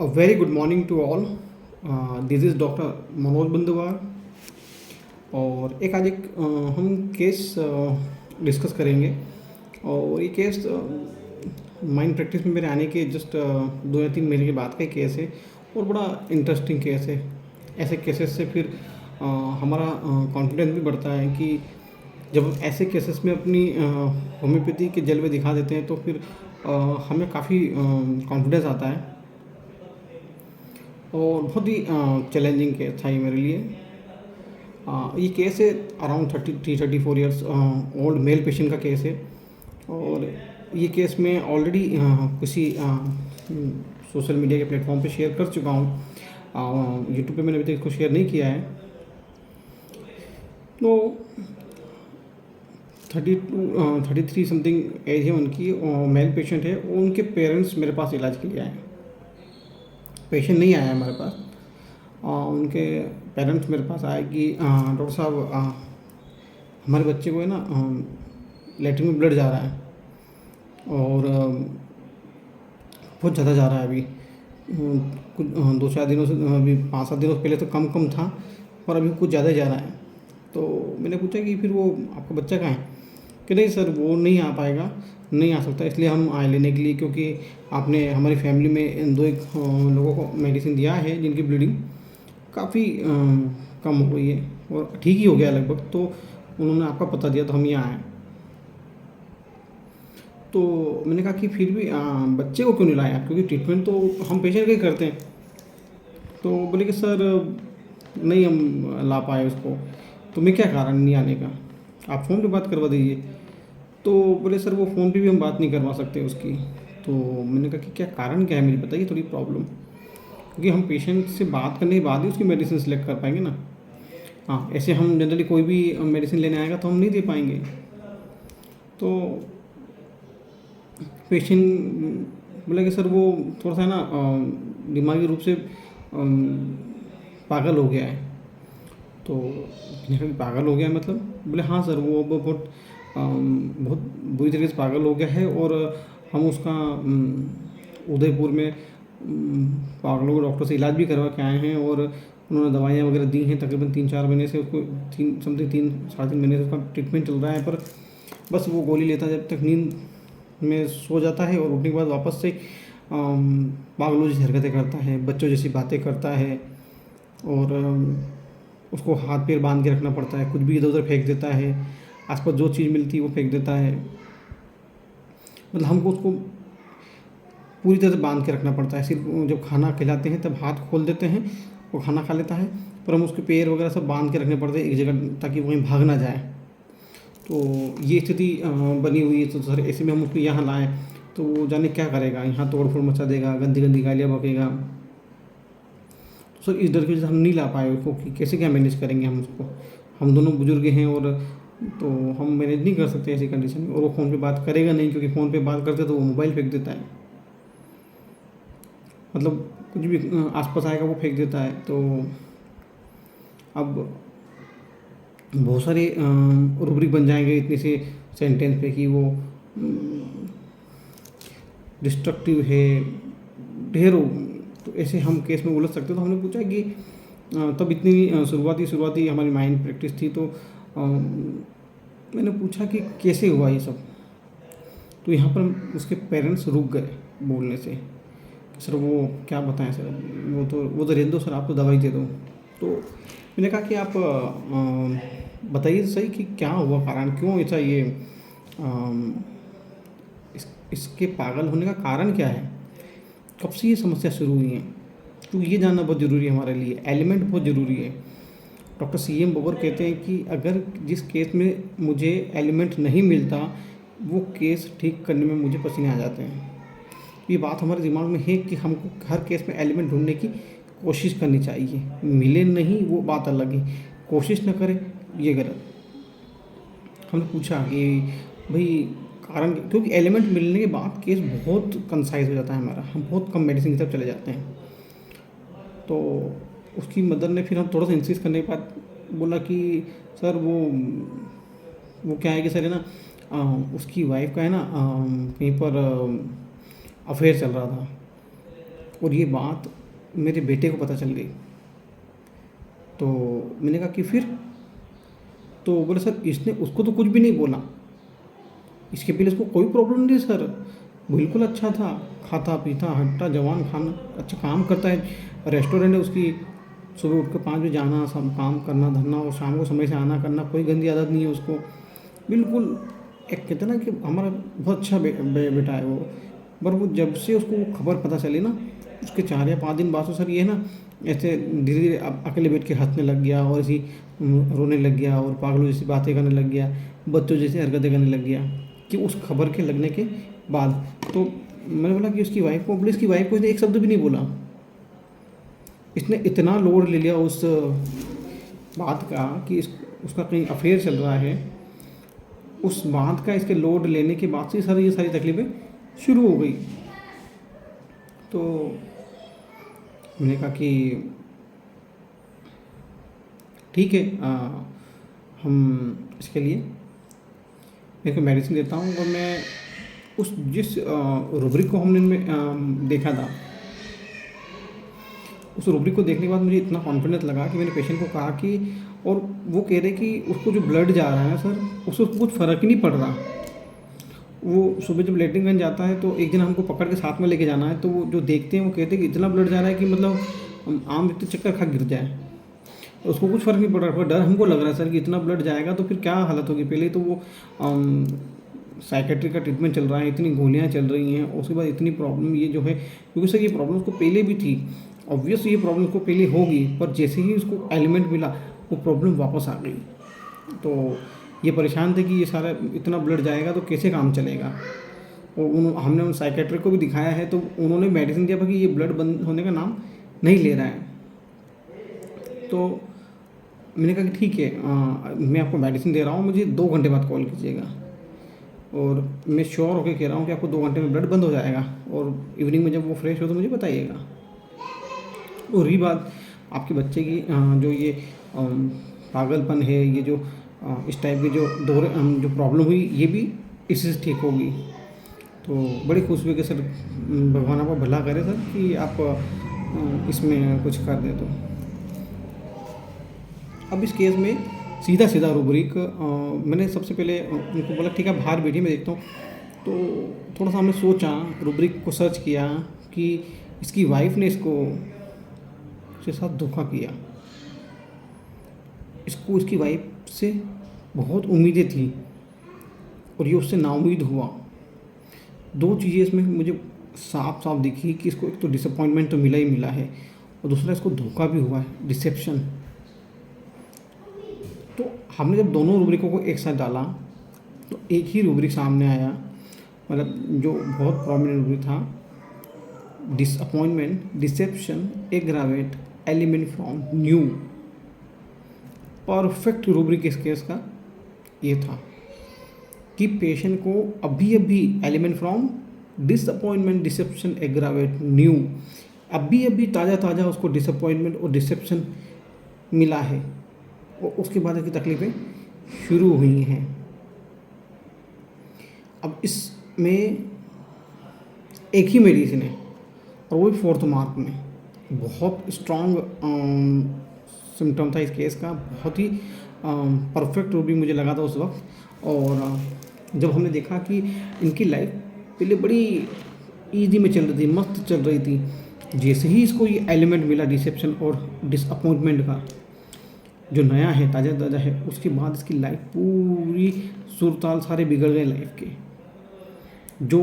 A very good morning to all. This is doctor Manoj Bandwar और एक आज एक हम केस डिस्कस करेंगे। और ये केस माइंड प्रैक्टिस में मेरे आने के जस्ट 2 या 3 महीने के बाद का ही केस है और बड़ा इंटरेस्टिंग केस है। ऐसे केसेस से फिर हमारा कॉन्फिडेंस भी बढ़ता है कि जब हम ऐसे केसेस में अपनी होम्योपैथी के जलवे दिखा देते हैं तो फिर हमें काफ़ी कॉन्फिडेंस आता है। और बहुत ही चैलेंजिंग केस था ये मेरे लिए। ये केस है around 33-34 years old male patient का केस है। और ये केस मैं ऑलरेडी किसी सोशल मीडिया के प्लेटफॉर्म पे शेयर कर चुका हूँ। यूट्यूब पे मैंने अभी तक इसको शेयर नहीं किया है। तो 33 समथिंग एज है उनकी, मेल पेशेंट है। उनके पेरेंट्स मेरे पास इलाज के लिए आए। पेशेंट नहीं आया हमारे पास, उनके पेरेंट्स मेरे पास आए कि डॉक्टर साहब हमारे बच्चे को है ना लेटरिन में ब्लड जा रहा है और बहुत ज़्यादा जा रहा है। अभी कुछ 2-4 दिनों से, अभी 5-7 दिनों से पहले तो कम कम था पर अभी कुछ ज़्यादा जा रहा है। तो मैंने पूछा कि फिर वो आपका बच्चा कहाँ है? कि नहीं सर वो नहीं आ पाएगा, नहीं आ सकता, इसलिए हम आए लेने के लिए, क्योंकि आपने हमारी फैमिली में 2-1 लोगों को मेडिसिन दिया है जिनकी ब्लीडिंग काफ़ी कम हो गई है और ठीक ही हो गया लगभग। तो उन्होंने आपका पता दिया तो हम यहाँ आए। तो मैंने कहा कि फिर भी बच्चे को क्यों नहीं लाए आप, क्योंकि ट्रीटमेंट तो हम पेशेंट का ही करते हैं। तो बोले कि सर नहीं हम ला पाए उसको। तो मैं क्या कारण नहीं आने का, आप फ़ोन पे बात करवा दीजिए। तो बोले सर वो फ़ोन पे भी हम बात नहीं करवा सकते उसकी। तो मैंने कहा कि क्या कारण क्या है, मुझे बताइए थोड़ी प्रॉब्लम, क्योंकि हम पेशेंट से बात करने के बाद ही उसकी मेडिसिन सेलेक्ट कर पाएंगे ना। हाँ, ऐसे हम जनरली कोई भी मेडिसिन लेने आएगा तो हम नहीं दे पाएंगे। तो पेशेंट बोला कि सर वो थोड़ा सा ना दिमागी रूप से पागल हो गया है। तो मैंने कहा कि पागल हो गया है मतलब? बोले हाँ सर वो अब बहुत बुरी तरीके से पागल हो गया है और हम उसका उदयपुर में पागलों के डॉक्टर से इलाज भी करवा के आए हैं और उन्होंने दवाइयाँ वगैरह दी हैं। तकरीबन 3-4 महीने से उसको 3 साढ़े 3 महीने से उसका ट्रीटमेंट चल रहा है। पर बस वो गोली लेता है जब तक नींद में सो जाता है और उठने के बाद वापस से पागलों जैसी हरकतें करता है, बच्चों जैसी बातें करता है और उसको हाथ पैर बांध के रखना पड़ता है, कुछ भी इधर उधर फेंक देता है, आसपास जो चीज़ मिलती है वो फेंक देता है। मतलब हमको उसको पूरी तरह से बांध के रखना पड़ता है। सिर्फ जब खाना खिलाते हैं तब हाथ खोल देते हैं, वो खाना खा लेता है, पर हम उसके पैर वगैरह सब बांध के रखने पड़ते हैं एक जगह ताकि वो कहीं भाग ना जाए। तो ये स्थिति बनी हुई है। तो सर ऐसे में हम उसको यहाँ लाएँ तो वो जाने क्या करेगा, यहाँ तोड़ फोड़ मचा देगा, गंदी गंदी गालियाँ बकेगा। तो सर इस डर की वजह से हम नहीं ला पाए उसको कि कैसे क्या मैनेज करेंगे हम उसको। हम दोनों बुजुर्ग हैं और तो हम मैनेज नहीं कर सकते ऐसी कंडीशन में। और वो फ़ोन पे बात करेगा नहीं, क्योंकि फ़ोन पे बात करते तो वो मोबाइल फेंक देता है। मतलब कुछ भी आसपास आएगा वो फेंक देता है। तो अब बहुत सारे रूब्रिक बन जाएंगे इतने से सेंटेंस पे कि वो डिस्ट्रक्टिव है, ढेरों। तो ऐसे हम केस में उलझ सकते। तो हमने पूछा कि तब इतनी शुरुआती हमारी माइंड प्रैक्टिस थी। तो मैंने पूछा कि कैसे हुआ ये सब। तो यहाँ पर उसके पेरेंट्स रुक गए बोलने से। सर वो क्या बताएं सर, वो तो रहने दो सर, आप तो दवाई दे दो। तो मैंने कहा कि आप बताइए सही कि क्या हुआ, कारण क्यों ऐसा ये इसके पागल होने का कारण क्या है, कब से ये समस्या शुरू हुई है। तो ये जानना बहुत ज़रूरी है हमारे लिए, एलिमेंट बहुत ज़रूरी है। डॉक्टर CM बोबर कहते हैं कि अगर जिस केस में मुझे एलिमेंट नहीं मिलता वो केस ठीक करने में मुझे पसीने आ जाते हैं। ये बात हमारे दिमाग में है कि हमको हर केस में एलिमेंट ढूंढने की कोशिश करनी चाहिए। मिले नहीं वो बात अलग है, कोशिश न करें ये गलत। हमने पूछा कि भाई कारण, क्योंकि एलिमेंट मिलने के बाद केस बहुत कंसाइज हो जाता है हमारा, हम बहुत कम मेडिसिन की तरफ चले जाते हैं। तो उसकी मदर ने फिर हम थोड़ा सा इंसिस्ट करने के बाद बोला कि सर वो क्या है कि सर है ना उसकी वाइफ का है ना कहीं पर अफेयर चल रहा था और ये बात मेरे बेटे को पता चल गई। तो मैंने कहा कि फिर? तो बोले सर इसने उसको तो कुछ भी नहीं बोला, इसके पहले इसको कोई प्रॉब्लम नहीं सर, बिल्कुल अच्छा था, खाता पीता हट्टा जवान, खाना अच्छा, काम करता है, रेस्टोरेंट है उसकी, सुबह उठ कर 5 बजे जाना, सब काम करना धरना, और शाम को समय से आना करना, कोई गंदी आदत नहीं है उसको, बिल्कुल एक कहते हैं ना कि हमारा बहुत अच्छा बेटा है वो। पर वो जब से उसको वो खबर पता चली ना, उसके 4 या 5 दिन बाद से सर ये ना ऐसे धीरे धीरे अकेले बैठ के हंसने लग गया, और ऐसी रोने लग गया, और पागलों जैसी बातें करने लग गया, बच्चों जैसी हरकतें करने लग गया, कि उस खबर के लगने के बाद। तो मैंने बोला कि उसकी वाइफ को, बोले इसकी वाइफ को इसने एक शब्द भी नहीं बोला, इसने इतना लोड ले लिया उस बात का कि उसका कहीं अफेयर चल रहा है, उस बात का इसके लोड लेने के बाद से सर ये सारी तकलीफ़ें शुरू हो गई। तो मैंने कहा कि ठीक है, हम इसके लिए मैं कोई मेडिसिन देता हूँ, और मैं उस जिस रूब्रिक को हमने इनमें देखा था, उस रूब्रिक को देखने के बाद मुझे इतना कॉन्फिडेंस लगा कि मैंने पेशेंट को कहा कि, और वो कह रहे कि उसको जो ब्लड जा रहा है ना सर, उससे उसको कुछ फ़र्क ही नहीं पड़ रहा। वो सुबह जब लेटरिन करने जाता है तो एक दिन हमको पकड़ के साथ में लेके जाना है, तो वो जो देखते हैं वो कहते हैं कि इतना ब्लड जा रहा है कि मतलब आम व्यक्ति चक्कर खा गिर जाए, उसको कुछ फ़र्क नहीं पड़ रहा। पर डर हमको लग रहा है सर कि इतना ब्लड जाएगा तो फिर क्या हालत होगी। पहले तो वो साइकेट्री का ट्रीटमेंट चल रहा है, इतनी गोलियां चल रही हैं, उसके बाद इतनी प्रॉब्लम ये जो है, क्योंकि सर ये प्रॉब्लम उसको पहले भी थी, ऑब्वियस ये प्रॉब्लम उसको पहले होगी, पर जैसे ही उसको एलिमेंट मिला वो प्रॉब्लम वापस आ गई। तो ये परेशान थे कि ये सारा इतना ब्लड जाएगा तो कैसे काम चलेगा। और हमने उन साइकेट्रिक को भी दिखाया है, तो उन्होंने मेडिसिन दिया कि ये ब्लड बंद होने का नाम नहीं ले रहा है। तो मैंने कहा कि ठीक है, मैं आपको मेडिसिन दे रहा हूँ, मुझे 2 घंटे बाद कॉल कीजिएगा, और मैं श्योर होकर कह रहा हूँ कि आपको 2 घंटे में ब्लड बंद हो जाएगा, और इवनिंग में जब वो फ्रेश हो तो मुझे बताइएगा। और रही बात आपके बच्चे की, जो ये पागलपन है, ये जो इस टाइप के जो प्रॉब्लम हुई, ये भी इससे ठीक होगी। तो बड़ी खुश हुई कि सर भगवान आपको भला करे सर कि आप इसमें कुछ कर दें। तो अब इस केस में सीधा सीधा रूब्रिक, मैंने सबसे पहले उनको बोला ठीक है बाहर बैठिए मैं देखता हूँ। तो थोड़ा सा हमने सोचा, रूब्रिक को सर्च किया कि इसकी वाइफ ने इसके साथ धोखा किया, इसकी वाइफ से बहुत उम्मीदें थी और ये उससे नाउम्मीद हुआ। 2 चीज़ें इसमें मुझे साफ साफ दिखी कि इसको एक तो डिसअपॉइंटमेंट तो मिला ही मिला है, और दूसरा इसको धोखा भी हुआ है, डिसेप्शन। तो हमने जब दोनों रूब्रिकों को एक साथ डाला तो एक ही रूब्रिक सामने आया, मतलब जो बहुत प्रोमिनेंट रूब्रिक था, disappointment, deception, aggravate, element from new. Perfect rubric इस केस का ये था कि पेशेंट को अभी अभी element from disappointment, deception, aggravate, new, अभी अभी ताज़ा ताज़ा उसको डिसअपॉइंटमेंट और डिसेप्शन मिला है, और उसके बाद की तकलीफ़ें शुरू हुई हैं। अब इसमें एक ही मेडिसिन है और वो भी 4th मार्क में। बहुत स्ट्रॉन्ग सिम्टम था इस केस का, बहुत ही परफेक्ट रूबी मुझे लगा था उस वक्त। और जब हमने देखा कि इनकी लाइफ पहले बड़ी ईजी में चल रही थी, मस्त चल रही थी, जैसे ही इसको ये एलिमेंट मिला डिसेप्शन और डिसअपॉइंटमेंट का जो नया है, ताज़ा ताज़ा है, उसके बाद इसकी लाइफ पूरी सुरताल सारे बिगड़ गए लाइफ के। जो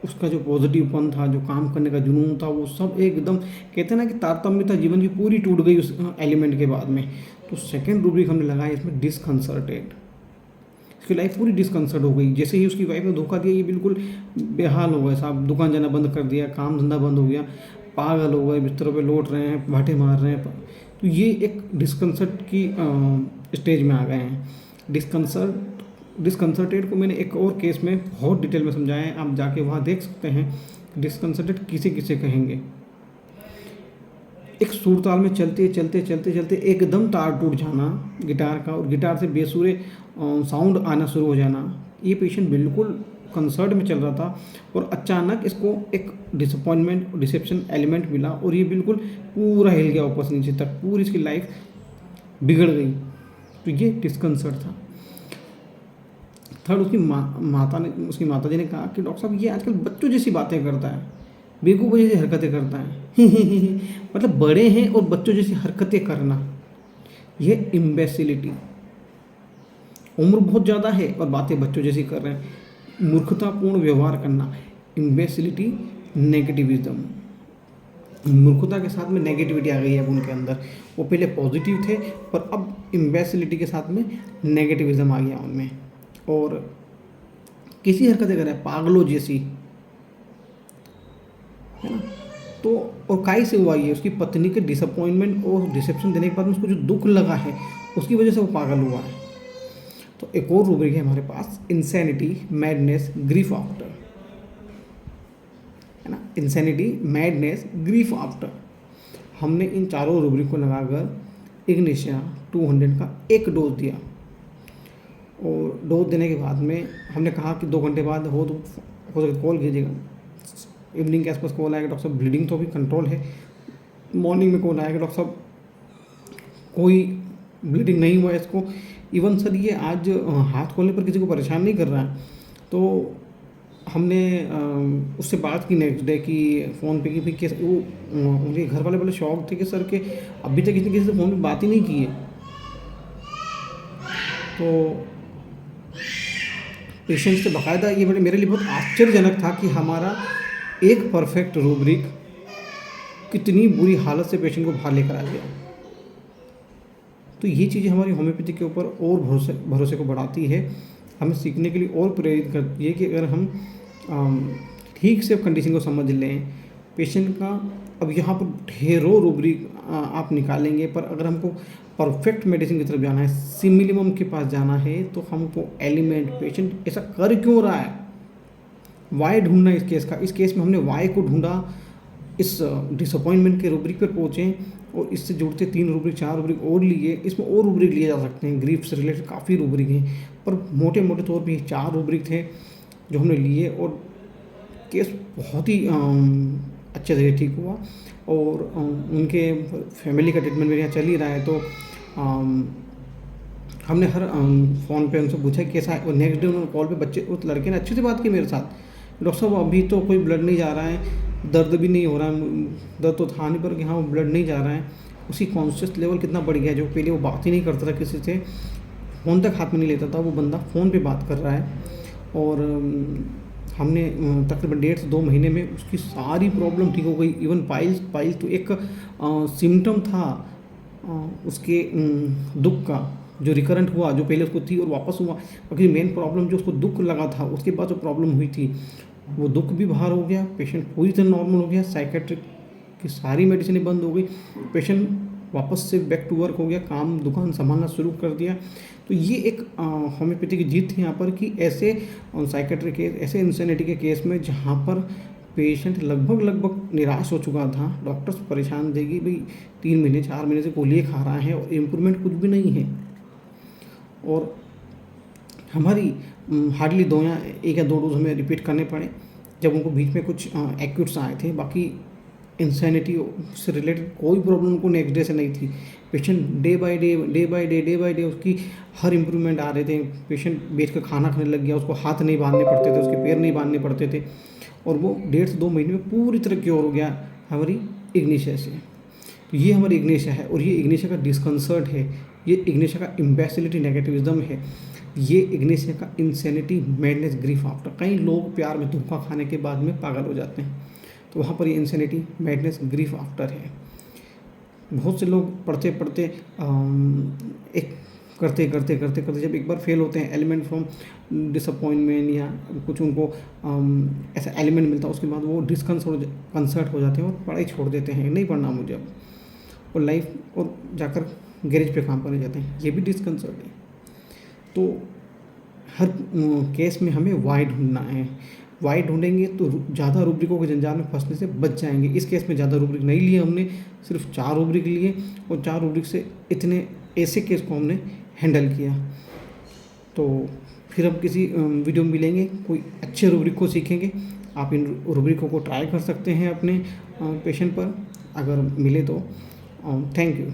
उसका जो पॉजिटिवपन था, जो काम करने का जुनून था, वो सब एकदम कहते हैं ना कि तारतम्यता जीवन की पूरी टूट गई उस एलिमेंट के बाद में। तो सेकंड रूब्रिक हमने लगाया इसमें डिसकंसर्टेड। इसकी लाइफ पूरी डिसकंसर्ट हो गई। जैसे ही उसकी वाइफ ने धोखा दिया, ये बिल्कुल बेहाल हो गए साहब, दुकान जाना बंद कर दिया, काम धंधा बंद हो गया, पागल हो गए, बिस्तरों पे लौट रहे हैं, भाटे मार रहे हैं। तो ये एक डिसकंसर्ट की स्टेज में आ गए हैं। डिसकंसर्टेड को मैंने एक और केस में बहुत डिटेल में समझाया है, आप जाके वहाँ देख सकते हैं। डिसकंसर्टेड किसे किसे कहेंगे? एक सुर ताल में चलते चलते चलते चलते एकदम तार टूट जाना गिटार का, और गिटार से बेसुरे साउंड आना शुरू हो जाना, ये पेशेंट बिल्कुल कंसर्ट में चल रहा था और अचानक इसको एक डिसअपॉइंटमेंट डिसेप्शन एलिमेंट मिला और ये बिल्कुल पूरा हिल गया ऊपर से नीचे तक, पूरी इसकी लाइफ बिगड़ गई। तो ये डिस्कंसर्ट था। थर्ड, उसकी माता जी ने कहा कि डॉक्टर साहब ये आजकल बच्चों जैसी बातें करता है, बेवकूफ़ जैसी हरकतें करता है मतलब बड़े हैं और बच्चों जैसी हरकतें करना, ये इम्बेसिलिटी। उम्र बहुत ज़्यादा है और बातें बच्चों जैसी कर रहे हैं, मूर्खतापूर्ण व्यवहार करना, इम्बेसिलिटी, नेगेटिविज्म। मूर्खता के साथ में नेगेटिविटी आ गई है अब उनके अंदर। वो पहले पॉजिटिव थे पर अब इम्बेसिलिटी के साथ में नेगेटिविज्म आ गया उनमें, और किसी हरकतें कर रहे हैं पागलों जैसी, है ना। तो और काई से हुआ ये, उसकी पत्नी के डिसअपॉइंटमेंट और डिसेप्शन देने के बाद में उसको जो दुख लगा है उसकी वजह से वो पागल हुआ है। तो एक और रूब्रिक है हमारे पास, इंसैनिटी, मैडनेस, ग्रीफ आफ्टर, है ना। Insanity, madness, grief after. हमने इन चारों रूब्रिक को लगाकर इग्निशिया 200 का एक डोज दिया, और डोज देने के बाद में हमने कहा कि 2 घंटे बाद हो सके कॉल कीजिएगा। इवनिंग के आसपास कॉल आएगा, डॉक्टर साहब ब्लीडिंग तो अभी कंट्रोल है। मॉर्निंग में कॉल आएगा, डॉक्टर साहब कोई ब्लीडिंग नहीं हुआ है इसको, इवन सर ये आज हाथ खोलने पर किसी को परेशान नहीं कर रहा है। तो हमने उससे बात की नेक्स्ट डे कि फ़ोन पे कि भाई कैसे, वो उनके घर वाले बड़े शौक थे कि सर के अभी तक इसने किसी से फ़ोन पे बात ही नहीं की है। तो पेशेंट से बाकायदा ये मेरे लिए बहुत आश्चर्यजनक था कि हमारा एक परफेक्ट रूब्रिक कितनी बुरी हालत से पेशेंट को बाहर लेकर आ गया। तो ये चीज़ें हमारी होम्योपैथी के ऊपर और भरोसे को बढ़ाती है, हमें सीखने के लिए और प्रेरित करती है कि अगर हम ठीक से कंडीशन को समझ लें पेशेंट का। अब यहाँ पर ढेरों रूब्रिक आप निकालेंगे, पर अगर हमको परफेक्ट मेडिसिन की तरफ जाना है, सिमिलिमम के पास जाना है, तो हमको एलिमेंट, पेशेंट ऐसा कर क्यों रहा है, वाई ढूंढना इस केस का। इस केस में हमने वाई को ढूंढा, इस डिसअपॉइंटमेंट के रूब्रिक पर पहुँचे और इससे जुड़ते 3 रूब्रिक 4 रूब्रिक और लिए। इसमें और रूब्रिक लिए जा सकते हैं, ग्रीफ से रिलेटेड काफ़ी रूब्रिक हैं, पर मोटे मोटे तौर पे 4 रूब्रिक थे जो हमने लिए, और केस बहुत ही अच्छे से ठीक हुआ। और उनके फैमिली का ट्रीटमेंट मेरे यहाँ चल ही रहा है। तो हमने हर फ़ोन पे उनसे पूछा कैसा है, और नेक्स्ट डे उन्होंने कॉल पे बच्चे उस लड़के ने अच्छे से बात की मेरे साथ, डॉक्टर साहब अभी तो कोई ब्लड नहीं जा रहा है, दर्द भी नहीं हो रहा है, दर्द तो था नहीं पर कि हाँ वो ब्लड नहीं जा रहा है। उसकी कॉन्शियस लेवल कितना बढ़ गया है, जो पहले वो बात ही नहीं करता था किसी से, फ़ोन तक हाथ में नहीं लेता था, वो बंदा फ़ोन पे बात कर रहा है। और हमने तकरीबन 1.5 से 2 महीने में उसकी सारी प्रॉब्लम ठीक हो गई। इवन पाइल्स तो एक सिम्टम था उसके दुख का, जो रिकरेंट हुआ, जो पहले उसको थी और वापस हुआ। बाकी मेन प्रॉब्लम जो उसको दुख लगा था, उसके बाद जो प्रॉब्लम हुई थी, वो दुख भी बाहर हो गया, पेशेंट पूरी तरह नॉर्मल हो गया, साइकेट्रिक की सारी मेडिसिनें बंद हो गई, पेशेंट वापस से बैक टू वर्क हो गया, काम दुकान संभालना शुरू कर दिया। तो ये एक होम्योपैथी की जीत थी यहाँ पर कि ऐसे साइकेट्रिक केस, ऐसे इंसैनिटी के केस में जहाँ पर पेशेंट लगभग निराश हो चुका था, डॉक्टर्स परेशान देगी भाई 3 महीने 4 महीने से गोलियाँ खा रहा है और इम्प्रूवमेंट कुछ भी नहीं है, और हमारी हार्डली 2 या 1 या 2 डोज हमें रिपीट करने पड़े जब उनको बीच में कुछ एक्यूट्स आए थे। बाकी इंसैनिटी से रिलेटेड कोई प्रॉब्लम उनको नेक्स्ट डे से नहीं थी। पेशेंट डे बाय डे उसकी हर इम्प्रूवमेंट आ रहे थे। पेशेंट बैठ कर खाना खाने लग गया, उसको हाथ नहीं बांधने पड़ते थे, उसके पैर नहीं बांधने पड़ते थे, और वो 1.5 से 2 महीने में पूरी तरह क्योर हो गया हमारी इग्निशिया से। तो ये हमारी इग्निशिया है, और ये इग्निशिया का डिस्कंसर्ट है, ये इग्निशिया का इम्बेसिलिटी नेगेटिविज्म है, ये इग्निशिया का इंसैनिटी, मैडनेस, ग्रीफ आफ्टर। कई लोग प्यार में धोखा खाने के बाद में पागल हो जाते हैं, तो वहाँ पर ये इंसैनिटी, मैडनेस, ग्रीफ आफ्टर है। बहुत से लोग पढ़ते एक करते जब एक बार फेल होते हैं, एलिमेंट फ्रॉम डिसअपॉइंटमेंट या कुछ उनको ऐसा एलिमेंट मिलता है, उसके बाद वो कंसर्ट हो जाते हैं और पढ़ाई छोड़ देते हैं, नहीं पढ़ना मुझे अब, और लाइफ और जाकर गैरेज पे काम करने जाते हैं, ये भी डिस्कंसर्ट है। तो हर केस में हमें वाई ढूंढना है, वाई ढूंढेंगे तो ज़्यादा रूब्रिकों के जंजाल में फंसने से बच जाएंगे। इस केस में ज़्यादा रूब्रिक नहीं लिए हमने, सिर्फ 4 रूब्रिक लिए, और 4 रूब्रिक से इतने ऐसे केस को हमने हैंडल किया। तो फिर हम किसी वीडियो में मिलेंगे, कोई अच्छे रूब्रिक को सीखेंगे। आप इन रूब्रिकों को ट्राई कर सकते हैं अपने पेशेंट पर, अगर मिले तो। Thank you.